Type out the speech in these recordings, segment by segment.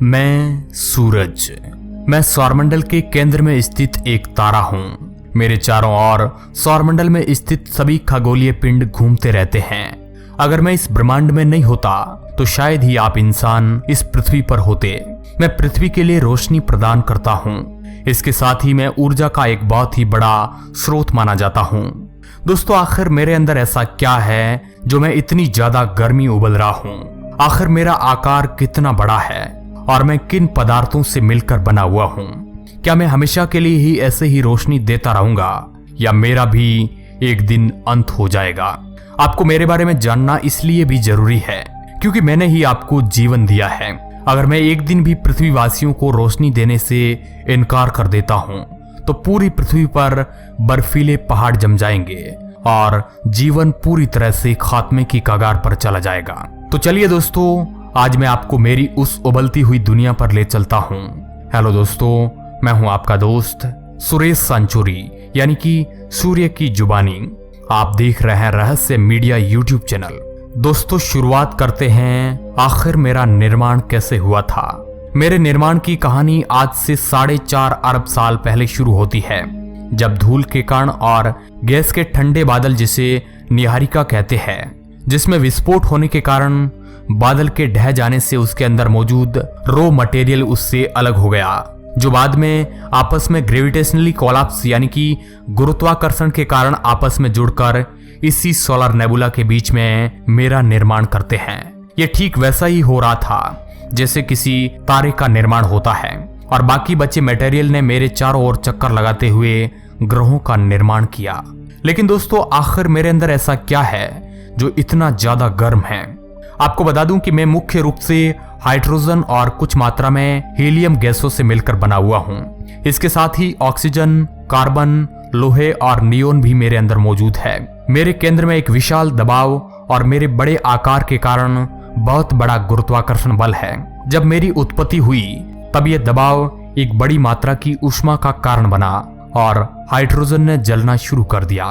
मैं सूरज। मैं सौरमंडल के केंद्र में स्थित एक तारा हूँ। मेरे चारों ओर सौरमंडल में स्थित सभी खगोलीय पिंड घूमते रहते हैं। अगर मैं इस ब्रह्मांड में नहीं होता तो शायद ही आप इंसान इस पृथ्वी पर होते। मैं पृथ्वी के लिए रोशनी प्रदान करता हूँ। इसके साथ ही मैं ऊर्जा का एक बहुत ही बड़ा स्रोत माना जाता हूँ। दोस्तों, आखिर मेरे अंदर ऐसा क्या है जो मैं इतनी ज्यादा गर्मी उबल रहा हूँ? आखिर मेरा आकार कितना बड़ा है और मैं किन पदार्थों से मिलकर बना हुआ हूँ? क्या मैं हमेशा के लिए ही ऐसे ही रोशनी देता रहूंगा या मेरा भी एक दिन अंत हो जाएगा? आपको मेरे बारे में जानना इसलिए भी जरूरी है क्योंकि मैंने ही आपको जीवन दिया है। अगर मैं एक दिन भी पृथ्वीवासियों को रोशनी देने से इनकार कर देता हूँ तो पूरी पृथ्वी पर बर्फीले पहाड़ जम जाएंगे और जीवन पूरी तरह से खात्मे की कगार पर चला जाएगा। तो चलिए दोस्तों, आज मैं आपको मेरी उस उबलती हुई दुनिया पर ले चलता हूँ। हेलो दोस्तों, मैं हूँ आपका दोस्त सुरेश सांचोरी, यानी कि सूर्य की जुबानी। आप देख रहे हैं रहस्य मीडिया यूट्यूब चैनल। दोस्तों, शुरुआत करते हैं आखिर मेरा निर्माण कैसे हुआ था। मेरे निर्माण की कहानी आज से 4.5 अरब साल पहले शुरू होती है, जब धूल के कण और गैस के ठंडे बादल, जिसे निहारिका कहते हैं, जिसमें विस्फोट होने के कारण बादल के ढह जाने से उसके अंदर मौजूद रॉ मटेरियल उससे अलग हो गया, जो बाद में आपस में ग्रेविटेशनली कोलैप्स यानी कि गुरुत्वाकर्षण के कारण आपस में जुड़कर इसी सोलर नेबुला के बीच में मेरा निर्माण करते हैं। ये ठीक वैसा ही हो रहा था जैसे किसी तारे का निर्माण होता है और बाकी बचे मटेरियल ने मेरे चारों ओर चक्कर लगाते हुए ग्रहों का निर्माण किया। लेकिन दोस्तों, आखिर मेरे अंदर ऐसा क्या है जो इतना ज्यादा गर्म है? आपको बता दूं कि मैं मुख्य रूप से हाइड्रोजन और कुछ मात्रा में हीलियम गैसों से मिलकर बना हुआ हूँ। इसके साथ ही ऑक्सीजन, कार्बन, लोहे और नियोन भी मेरे अंदर मौजूद है। मेरे केंद्र में एक विशाल दबाव और मेरे बड़े आकार के कारण बहुत बड़ा गुरुत्वाकर्षण बल है। जब मेरी उत्पत्ति हुई तब यह दबाव एक बड़ी मात्रा की ऊष्मा का कारण बना और हाइड्रोजन ने जलना शुरू कर दिया।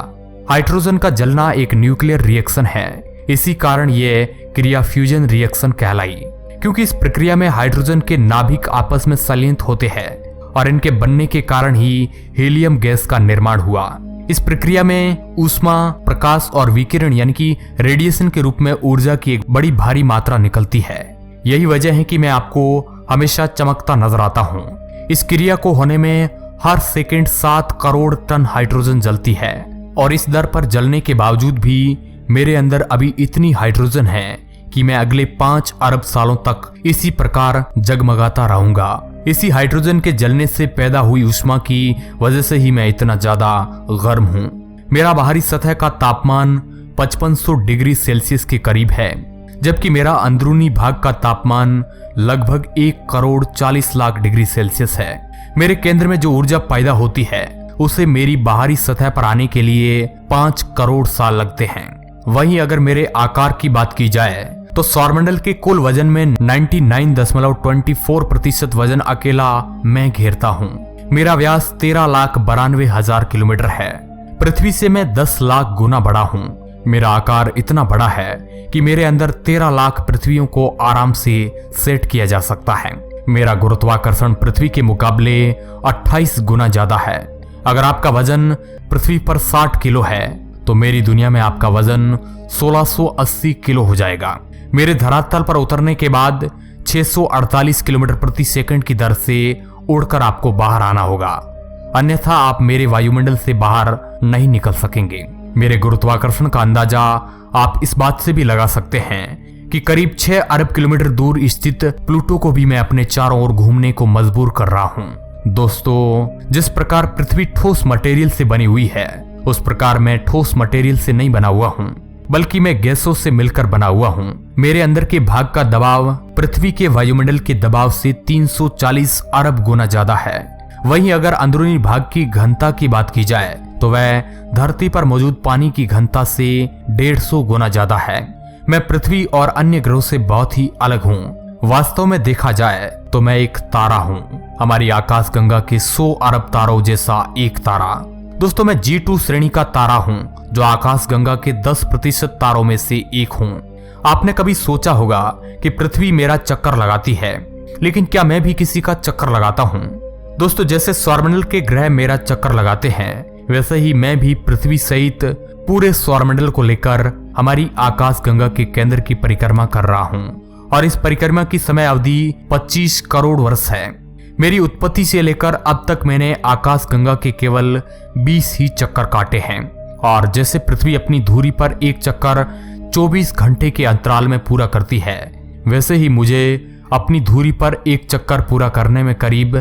हाइड्रोजन का जलना एक न्यूक्लियर रिएक्शन है। इसी कारण यह क्रिया फ्यूजन रिएक्शन कहलाई, क्योंकि इस प्रक्रिया में हाइड्रोजन के नाभिक आपस में संलयित होते हैं और इनके बनने के कारण ही हीलियम गैस का निर्माण हुआ। इस प्रक्रिया में ऊष्मा, प्रकाश और विकिरण यानी कि रेडिएशन के रूप में ऊर्जा की एक बड़ी भारी मात्रा निकलती है। यही वजह है कि मैं आपको हमेशा चमकता नजर आता हूँ। इस क्रिया को होने में हर सेकंड 7 करोड़ टन हाइड्रोजन जलती है और इस दर पर जलने के बावजूद भी मेरे अंदर अभी इतनी हाइड्रोजन है कि मैं अगले 5 अरब सालों तक इसी प्रकार जगमगाता रहूंगा। इसी हाइड्रोजन के जलने से पैदा हुई ऊष्मा की वजह से ही मैं इतना ज्यादा गर्म हूँ। मेरा बाहरी सतह का तापमान 5500 डिग्री सेल्सियस के करीब है, जबकि मेरा अंदरूनी भाग का तापमान लगभग 1 करोड़ 40 लाख डिग्री सेल्सियस है। मेरे केंद्र में जो ऊर्जा पैदा होती है उसे मेरी बाहरी सतह पर आने के लिए 5 करोड़ साल लगते हैं। वहीं अगर मेरे आकार की बात की जाए तो सौरमंडल के कुल वजन में 99.24% वजन अकेला मैं घेरता हूँ। मेरा व्यास 13,92,000 किलोमीटर है। पृथ्वी से मैं 10 लाख गुना बड़ा हूँ। मेरा आकार इतना बड़ा है कि मेरे अंदर 13 लाख पृथ्वियों को आराम से सेट किया जा सकता है। मेरा गुरुत्वाकर्षण पृथ्वी के मुकाबले 28 गुना ज्यादा है। अगर आपका वजन पृथ्वी पर 60 किलो है तो मेरी दुनिया में आपका वजन 1680 किलो हो जाएगा। मेरे धरातल पर उतरने के बाद 648 किलोमीटर प्रति सेकंड की दर से उड़कर आपको बाहर आना होगा, अन्यथा आप मेरे वायुमंडल से बाहर नहीं निकल सकेंगे। मेरे गुरुत्वाकर्षण का अंदाजा आप इस बात से भी लगा सकते हैं कि करीब 6 अरब किलोमीटर दूर स्थित प्लूटो को भी मैं अपने चारों ओर घूमने को मजबूर कर रहा हूँ। दोस्तों, जिस प्रकार पृथ्वी ठोस मटेरियल से बनी हुई है उस प्रकार मैं ठोस मटेरियल से नहीं बना हुआ हूँ, बल्कि मैं गैसों से मिलकर बना हुआ हूँ। मेरे अंदर के भाग का दबाव पृथ्वी के वायुमंडल के दबाव से 340 अरब गुना ज्यादा है। वहीं अगर अंदरूनी भाग की घनता की बात की जाए तो वह धरती पर मौजूद पानी की घनता से 150 गुना ज्यादा है। मैं पृथ्वी और अन्य ग्रहों से बहुत ही अलग हूँ। वास्तव में देखा जाए तो मैं एक तारा हूँ, हमारी आकाश गंगा के 100 अरब तारों जैसा एक तारा। दोस्तों, मैं G2 श्रेणी का तारा हूँ जो आकाश गंगा के 10% तारों में से एक हूँ। आपने कभी सोचा होगा कि पृथ्वी मेरा चक्कर लगाती है, लेकिन क्या मैं भी किसी का चक्कर लगाता हूँ? दोस्तों, जैसे सौरमंडल के ग्रह मेरा चक्कर लगाते हैं, वैसे ही मैं भी पृथ्वी सहित पूरे सौरमंडल को लेकर हमारी आकाश गंगा के केंद्र की परिक्रमा कर रहा हूँ। और इस परिक्रमा की समय अवधि 25 करोड़ वर्ष है। मेरी उत्पत्ति से लेकर अब तक मैंने आकाश गंगा के केवल 20 ही चक्कर काटे हैं। और जैसे पृथ्वी अपनी धुरी पर एक चक्कर 24 घंटे के अंतराल में पूरा करती है, वैसे ही मुझे अपनी धुरी पर एक चक्कर पूरा करने में करीब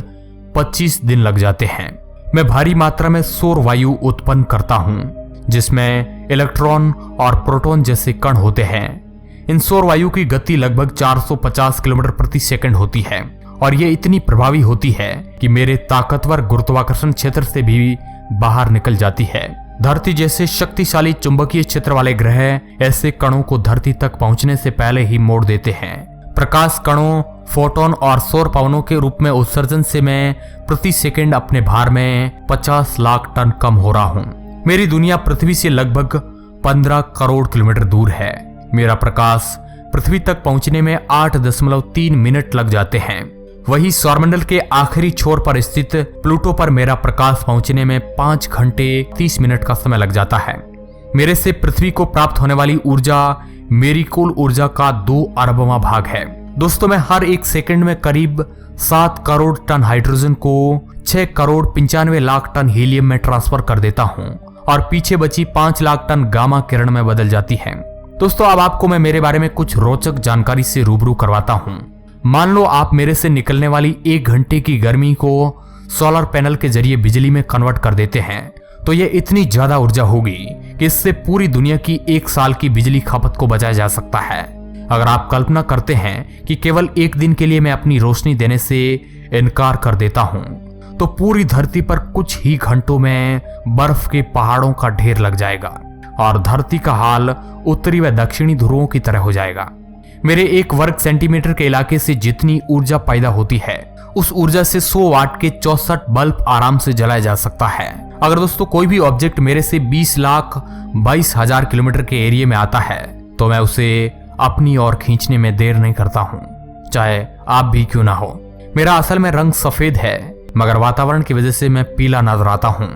25 दिन लग जाते हैं। मैं भारी मात्रा में सौर वायु उत्पन्न करता हूँ, जिसमें इलेक्ट्रॉन और प्रोटॉन जैसे कण होते हैं। इन सौर वायु की गति लगभग 450 किलोमीटर प्रति सेकंड होती है और ये इतनी प्रभावी होती है कि मेरे ताकतवर गुरुत्वाकर्षण क्षेत्र से भी बाहर निकल जाती है। धरती जैसे शक्तिशाली चुंबकीय क्षेत्र वाले ग्रह ऐसे कणों को धरती तक पहुंचने से पहले ही मोड़ देते हैं। प्रकाश कणों, फोटोन और सौर पवनों के रूप में उत्सर्जन से मैं प्रति सेकंड अपने भार में 50 लाख टन कम हो रहा हूँ। मेरी दुनिया पृथ्वी से लगभग 15 करोड़ किलोमीटर दूर है। मेरा प्रकाश पृथ्वी तक पहुंचने में 8.3 मिनट लग जाते हैं। वही सौरमंडल के आखिरी छोर पर स्थित प्लूटो पर मेरा प्रकाश पहुंचने में 5 घंटे 30 मिनट का समय लग जाता है। मेरे से पृथ्वी को प्राप्त होने वाली ऊर्जा मेरी कुल ऊर्जा का 2 अरबवां भाग है। दोस्तों, मैं हर एक सेकंड में करीब 7 करोड़ टन हाइड्रोजन को 6 करोड़ 95 लाख टन हीलियम में ट्रांसफर कर देता हूँ और पीछे बची 5 लाख टन गामा किरण में बदल जाती है। दोस्तों, अब आपको मैं मेरे बारे में कुछ रोचक जानकारी से रूबरू करवाता हूँ। मान लो आप मेरे से निकलने वाली 1 घंटे की गर्मी को सोलर पैनल के जरिए बिजली में कन्वर्ट कर देते हैं, तो ये इतनी ज्यादा ऊर्जा होगी कि इससे पूरी दुनिया की 1 साल की बिजली खपत को बचाया जा सकता है। अगर आप कल्पना करते हैं कि केवल 1 दिन के लिए मैं अपनी रोशनी देने से इनकार कर देता हूँ, तो पूरी धरती पर कुछ ही घंटों में बर्फ के पहाड़ों का ढेर लग जाएगा और धरती का हाल उत्तरी व दक्षिणी ध्रुवों की तरह हो जाएगा। मेरे 1 वर्ग सेंटीमीटर के इलाके से जितनी ऊर्जा पैदा होती है, उस ऊर्जा से 100 वाट के 64 बल्ब आराम से जलाया जा सकता है। अगर दोस्तों कोई भी ऑब्जेक्ट मेरे से 20,22,000 किलोमीटर के एरिया में आता है, तो मैं उसे अपनी ओर खींचने में देर नहीं करता हूँ, चाहे आप भी क्यों ना हो। मेरा असल में रंग सफेद है, मगर वातावरण की वजह से मैं पीला नजर आता हूँ।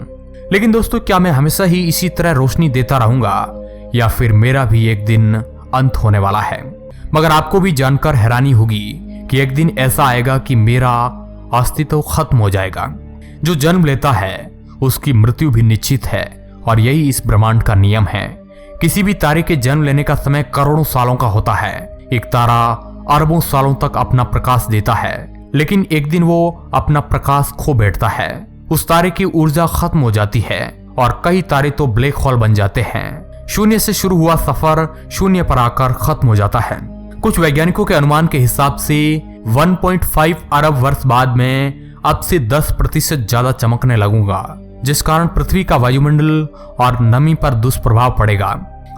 लेकिन दोस्तों, क्या मैं हमेशा ही इसी तरह रोशनी देता रहूंगा या फिर मेरा भी एक दिन अंत होने वाला है? मगर आपको भी जानकर हैरानी होगी कि एक दिन ऐसा आएगा कि मेरा अस्तित्व खत्म हो जाएगा। जो जन्म लेता है उसकी मृत्यु भी निश्चित है और यही इस ब्रह्मांड का नियम है। किसी भी तारे के जन्म लेने का समय करोड़ों सालों का होता है। एक तारा अरबों सालों तक अपना प्रकाश देता है, लेकिन एक दिन वो अपना प्रकाश खो बैठता है। उस तारे की ऊर्जा खत्म हो जाती है और कई तारे तो ब्लैक होल बन जाते हैं। शून्य से शुरू हुआ सफर शून्य पर आकर खत्म हो जाता है। कुछ वैज्ञानिकों के अनुमान के हिसाब से 1.5 अरब वर्ष बाद में अब से 10% ज्यादा चमकने लगूंगा, जिस कारण पृथ्वी का वायुमंडल और नमी पर दुष्प्रभाव पड़ेगा।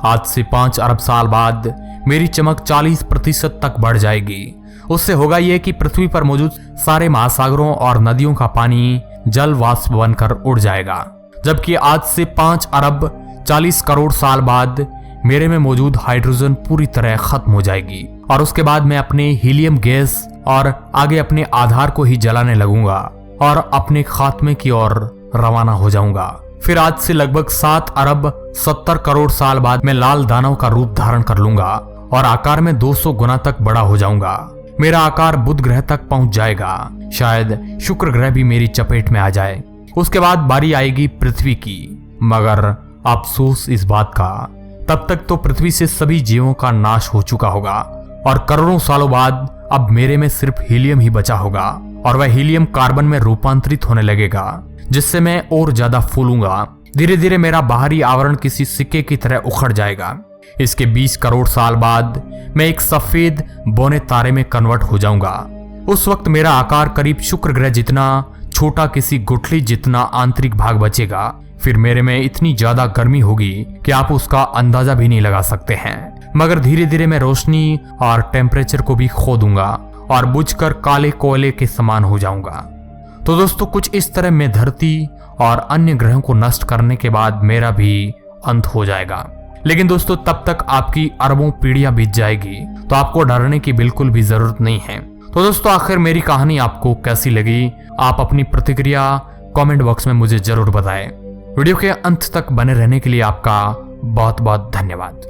आज से 5 अरब साल बाद मेरी चमक 40% तक बढ़ जाएगी। उससे होगा यह कि पृथ्वी पर मौजूद सारे महासागरों और नदियों का पानी जल वाष्प बनकर उड़ जाएगा। जबकि आज से 5 अरब 40 करोड़ साल बाद मेरे में मौजूद हाइड्रोजन पूरी तरह खत्म हो जाएगी और उसके बाद मैं अपने हीलियम गैस और आगे अपने आधार को ही जलाने लगूंगा और अपने खात्मे की ओर रवाना हो जाऊंगा। फिर आज से लगभग 7 अरब 70 करोड़ साल बाद मैं लाल दानव का रूप धारण कर लूंगा और आकार में 200 गुना तक बड़ा हो जाऊंगा। मेरा आकार बुध ग्रह तक पहुंच जाएगा, शायद शुक्र ग्रह भी मेरी चपेट में आ जाए। उसके बाद बारी आएगी पृथ्वी की, मगर अफसोस इस बात का, तब तक तो पृथ्वी से सभी जीवों का नाश हो चुका होगा और करोड़ों सालों बाद अब मेरे में सिर्फ हीलियम ही बचा होगा और वह हीलियम कार्बन में रूपांतरित होने लगेगा, जिससे मैं और ज्यादा फूलूंगा। धीरे धीरे मेरा बाहरी आवरण किसी सिक्के की तरह उखड़ जाएगा। इसके 20 करोड़ साल बाद मैं एक सफेद बौने तारे में कन्वर्ट हो जाऊंगा। उस वक्त मेरा आकार करीब शुक्र ग्रह जितना छोटा किसी गुठली जितना आंतरिक भाग बचेगा। फिर मेरे में इतनी ज्यादा गर्मी होगी कि आप उसका अंदाजा भी नहीं लगा सकते हैं। मगर धीरे धीरे मैं रोशनी और टेम्परेचर को भी खो दूंगा और बुझकर काले कोयले के समान हो जाऊंगा। तो दोस्तों, कुछ इस तरह मैं धरती और अन्य ग्रहों को नष्ट करने के बाद मेरा भी अंत हो जाएगा। लेकिन दोस्तों, तब तक आपकी अरबों पीढ़ियां बीत जाएगी, तो आपको डरने की बिल्कुल भी जरूरत नहीं है। तो दोस्तों आखिर मेरी कहानी आपको कैसी लगी, आप अपनी प्रतिक्रिया कमेंट बॉक्स में मुझे जरूर बताएं। वीडियो के अंत तक बने रहने के लिए आपका बहुत बहुत धन्यवाद।